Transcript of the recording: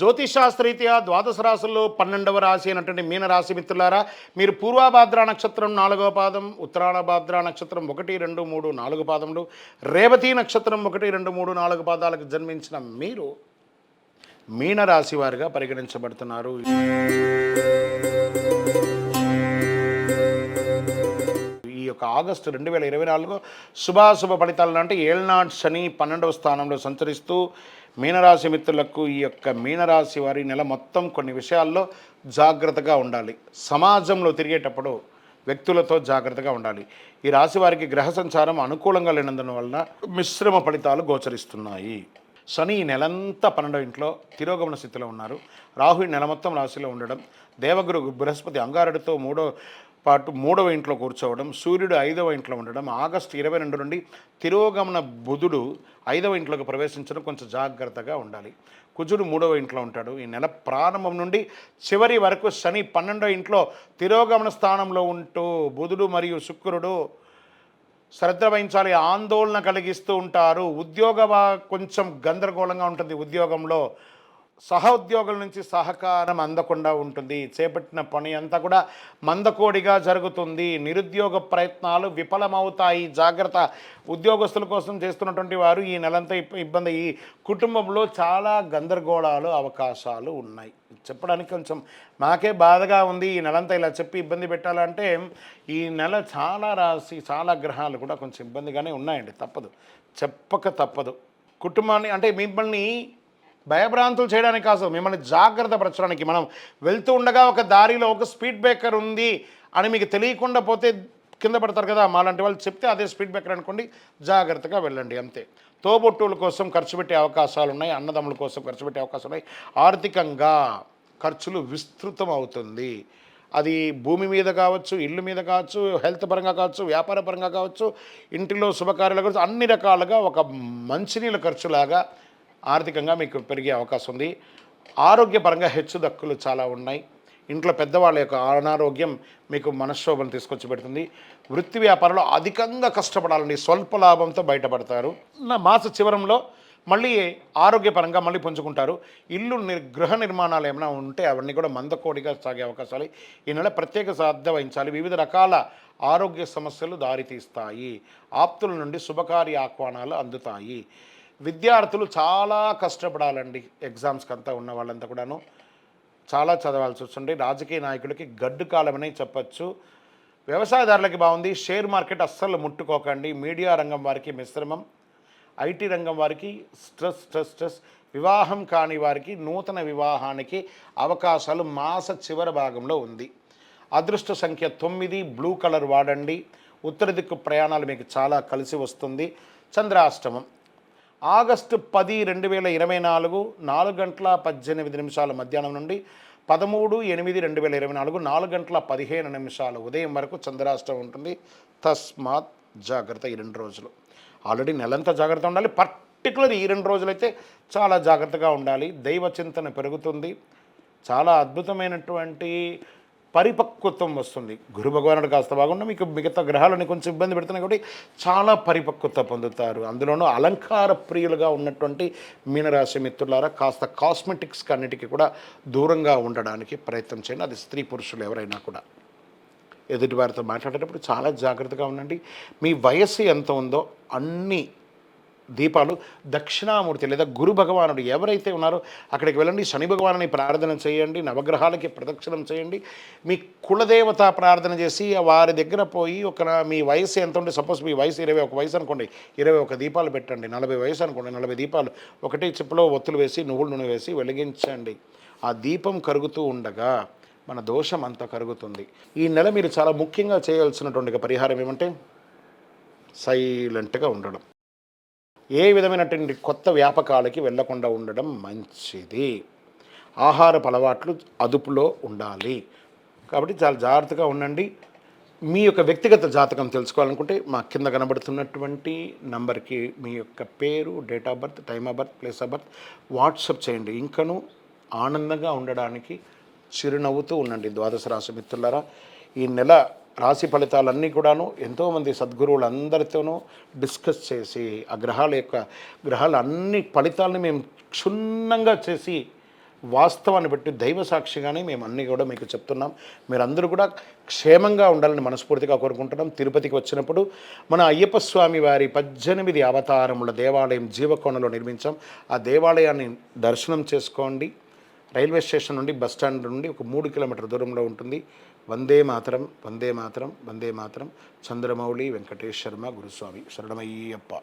జ్యోతిషాస్త్రరీత్యా ద్వాదశ రాశుల్లో 12వ రాశి అయినటువంటి మీనరాశి మిత్రులారా, మీరు పూర్వాభాద్ర నక్షత్రం 4వ పాదం, ఉత్తరాభాద్ర నక్షత్రం 1, 2, 3, 4 పాదములు, రేవతి నక్షత్రం 1, 2, 3, 4 పాదాలకు జన్మించిన మీరు మీనరాశి వారిగా పరిగణించబడుతున్నారు. ఈ యొక్క ఆగస్టు 2024 శుభాశుభ ఫలితాలను అంటే ఏళ్నాడు శని 12వ స్థానంలో సంచరిస్తూ మీనరాశి మిత్రులకు ఈ యొక్క మీనరాశి వారి నెల మొత్తం కొన్ని విషయాల్లో జాగ్రత్తగా ఉండాలి. సమాజంలో తిరిగేటప్పుడు వ్యక్తులతో జాగ్రత్తగా ఉండాలి. ఈ రాశి వారికి గ్రహ సంచారం అనుకూలంగా లేనందున వలన మిశ్రమ ఫలితాలు గోచరిస్తున్నాయి. శని ఈ నెలంతా 12వ ఇంట్లో తిరోగమన స్థితిలో ఉన్నారు. రాహు నెల మొత్తం రాశిలో ఉండడం, దేవగురు బృహస్పతి అంగారడితో 3వ ఇంట్లో కూర్చోవడం, సూర్యుడు 5వ ఇంట్లో ఉండడం, ఆగస్టు 22 నుండి తిరోగమన బుధుడు 5వ ఇంట్లోకి ప్రవేశించడం కొంచెం జాగ్రత్తగా ఉండాలి. కుజుడు 3వ ఇంట్లో ఉంటాడు. ఈ నెల ప్రారంభం నుండి చివరి వరకు శని 12వ ఇంట్లో తిరోగమన స్థానంలో ఉంటూ బుధుడు మరియు శుక్రుడు శ్రద్ధ వహించాలి, ఆందోళన కలిగిస్తూ ఉంటారు. కొంచెం గందరగోళంగా ఉంటుంది. ఉద్యోగంలో సహోద్యోగుల నుంచి సహకారం అందకుండా ఉంటుంది. చేపట్టిన పని అంతా కూడా మందకోడిగా జరుగుతుంది. నిరుద్యోగ ప్రయత్నాలు విఫలమవుతాయి. జాగ్రత్త. ఉద్యోగస్తుల కోసం చేస్తున్నటువంటి వారు ఈ నెలంతా ఇబ్బంది. ఈ కుటుంబంలో చాలా గందరగోళాలు అవకాశాలు ఉన్నాయి. చెప్పడానికి కొంచెం నాకే బాధగా ఉంది. ఈ నెలంతా ఇలా చెప్పి ఇబ్బంది పెట్టాలంటే ఈ నెల చాలా గ్రహాలు కూడా కొంచెం ఇబ్బందిగానే ఉన్నాయండి. చెప్పక తప్పదు. కుటుంబాన్ని అంటే మిమ్మల్ని భయభ్రాంతులు చేయడానికి కాదు, మిమ్మల్ని జాగ్రత్త పరచడానికి. మనం వెళ్తూ ఉండగా ఒక దారిలో ఒక స్పీడ్ బ్రేకర్ ఉంది అని మీకు తెలియకుండా పోతే కింద పడతారు కదా, మాలాంటి వాళ్ళు చెప్తే అదే స్పీడ్ బ్రేకర్ అనుకోండి, జాగ్రత్తగా వెళ్ళండి అంతే. తోబుట్టువుల కోసం ఖర్చు పెట్టే అవకాశాలు ఉన్నాయి. అన్నదమ్ముల కోసం ఖర్చు పెట్టే అవకాశాలు ఉన్నాయి. ఆర్థికంగా ఖర్చులు విస్తృతం అవుతుంది. అది భూమి మీద కావచ్చు, ఇల్లు మీద కావచ్చు, హెల్త్ పరంగా కావచ్చు, వ్యాపార పరంగా కావచ్చు, ఇంటిలో శుభకార్యాలు కావచ్చు, అన్ని రకాలుగా ఒక మంచినీళ్ళ ఖర్చులాగా ఆర్థికంగా మీకు పెరిగే అవకాశం ఉంది. ఆరోగ్యపరంగా హెచ్చుదక్కులు చాలా ఉన్నాయి. ఇంట్లో పెద్దవాళ్ళ యొక్క అనారోగ్యం మీకు మనశ్శోభను తీసుకొచ్చి పెడుతుంది. వృత్తి వ్యాపారంలో అధికంగా కష్టపడాలండి, స్వల్ప లాభంతో బయటపడతారు. మాస చివరంలో మళ్ళీ ఆరోగ్యపరంగా మళ్ళీ పుంజుకుంటారు. గృహ నిర్మాణాలు ఏమైనా ఉంటే అవన్నీ కూడా మందకోడిగా సాగే అవకాశాలు. ఈ నెల ప్రత్యేక శ్రద్ధ వహించాలి. వివిధ రకాల ఆరోగ్య సమస్యలు దారితీస్తాయి. ఆప్తుల నుండి శుభకార్య ఆహ్వానాలు అందుతాయి. విద్యార్థులు చాలా కష్టపడాలండి. ఎగ్జామ్స్కి అంతా ఉన్న వాళ్ళంతా కూడాను చాలా చదవాల్సి వస్తుంది. రాజకీయ నాయకులకి గడ్డు కాలమని చెప్పచ్చు. వ్యవసాయదారులకి బాగుంది. షేర్ మార్కెట్ అస్సలు ముట్టుకోకండి. మీడియా రంగం వారికి మిశ్రమం. ఐటీ రంగం వారికి స్ట్రెస్. వివాహం కాని వారికి నూతన వివాహానికి అవకాశాలు మాస చివరి భాగంలో ఉంది. అదృష్ట సంఖ్య 9. బ్లూ కలర్ వాడండి. ఉత్తర దిక్కు ప్రయాణాలు మీకు చాలా కలిసి వస్తుంది. చంద్రాష్టమం ఆగస్టు 10, 2024 4:18 మధ్యాహ్నం నుండి 13/8/2024 4:15 ఉదయం వరకు చంద్రాష్టమం ఉంటుంది. తస్మాత్ జాగ్రత్త. ఈ 2 రోజులు ఆల్రెడీ నెలంతా జాగ్రత్త ఉండాలి. పర్టికులర్ ఈ 2 రోజులైతే చాలా జాగ్రత్తగా ఉండాలి. దైవ చింతన పెరుగుతుంది. చాలా అద్భుతమైనటువంటి పరిపక్వత్వం వస్తుంది. గురు భగవానుడు కాస్త బాగున్నా మీకు మిగతా గ్రహాలని కొంచెం ఇబ్బంది పెడుతున్నాయి కాబట్టి చాలా పరిపక్వత పొందుతారు. అందులోనూ అలంకార ప్రియులుగా ఉన్నటువంటి మీనరాశి మిత్రులారా కాస్త కాస్మెటిక్స్కి అన్నిటికీ కూడా దూరంగా ఉండడానికి ప్రయత్నం చేయండి. అది స్త్రీ పురుషులు ఎవరైనా కూడా. ఎదుటి వారితో మాట్లాడేటప్పుడు చాలా జాగ్రత్తగా ఉండండి. మీ వయస్సు ఎంత ఉందో అన్ని దీపాలు దక్షిణామూర్తి లేదా గురు భగవానుడు ఎవరైతే ఉన్నారో అక్కడికి వెళ్ళండి. శని భగవానుని ప్రార్థన చేయండి. నవగ్రహాలకి ప్రదక్షిణం చేయండి. మీ కులదేవత ప్రార్థన చేసి వారి దగ్గర పోయి మీ వయసు ఎంత ఉంటే, సపోజ్ మీ వయసు 21 వయసు అనుకోండి, 21 దీపాలు పెట్టండి. 40 వయసు అనుకోండి, 40 దీపాలు ఒకటే చిప్పులో ఒత్తులు వేసి నువ్వుల నూనె వేసి వెలిగించండి. ఆ దీపం కరుగుతూ ఉండగా మన దోషం అంతా కరుగుతుంది. ఈ నెల మీరు చాలా ముఖ్యంగా చేయాల్సినటువంటి పరిహారం ఏమంటే సైలెంట్గా ఉండడం. ఏ విధమైనటువంటి కొత్త వ్యాపకాలకి వెళ్లకుండా ఉండడం మంచిది. ఆహారపు అలవాట్లు అదుపులో ఉండాలి. కాబట్టి చాలా జాగ్రత్తగా ఉండండి. మీ యొక్క వ్యక్తిగత జాతకం తెలుసుకోవాలనుకుంటే మా కింద కనబడుతున్నటువంటి నంబర్కి మీ యొక్క పేరు, date of birth, time of birth, place of birth WhatsApp చేయండి. ఇంకనూ ఆనందంగా ఉండడానికి చిరునవ్వుతూ ఉండండి. ద్వాదశ రాశి మిత్రులారా, ఈ నెల రాశి ఫలితాలన్నీ కూడాను ఎంతోమంది సద్గురువులందరితోనూ డిస్కస్ చేసి ఆ గ్రహాల అన్ని ఫలితాలని మేము క్షుణ్ణంగా చేసి వాస్తవాన్ని బట్టి దైవ సాక్షిగానే మేము అన్నీ కూడా మీకు చెప్తున్నాం. మీరందరూ కూడా క్షేమంగా ఉండాలని మనస్ఫూర్తిగా కోరుకుంటున్నాం. తిరుపతికి వచ్చినప్పుడు మన అయ్యప్ప స్వామి వారి 18 అవతారముల దేవాలయం జీవకోణలో నిర్మించాం. ఆ దేవాలయాన్ని దర్శనం చేసుకోండి. రైల్వే స్టేషన్ నుండి బస్ స్టాండ్ నుండి ఒక 3 కిలోమీటర్ల దూరంలో ఉంటుంది. వందే మాతరం, వందే మాతరం, వందే మాతరం. చంద్రమౌళి వెంకటేష్ శర్మ గురుస్వామి. శరణమయ్యప్ప.